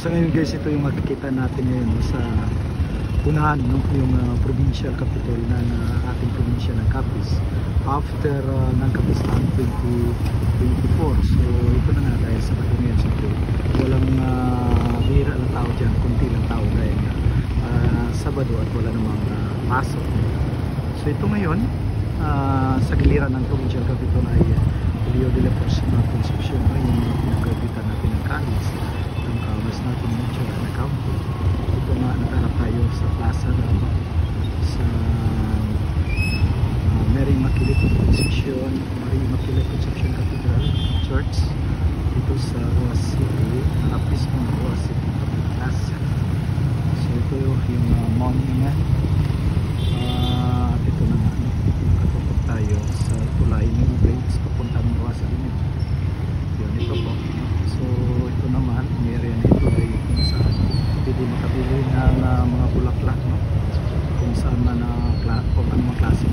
So ngayon guys, ito yung makikita natin ngayon sa unahan, no? Yung provincial capital na ating probinsya ng Capiz after ng Capiz-Land 2024. So ito na nga dahil sa katunayan, siyempre walang bihira ng tao dyan, kunti lang tao dahil Sabado at wala namang pasok. So ito ngayon sa giliran ng provincial capital ay Leo de la Concepcion, yung pinagkapitan natin ng Capiz ng kawas natin medyo na county. Ito nga, nagharap tayo sa plaza sa Mary Immaculate Concepcion Cathedral Church dito sa Roa City, Capiz ng Roa City Plaza. So ito yung monument at ito na nga, nakatutok tayo sa tulay ng Ubay papunta ng Roa City. Yun, ito po. So ito naman, ang area na ito ay kung saan pwede makabili ng mga bulaklak, no? Kung saan man kung anong klaseng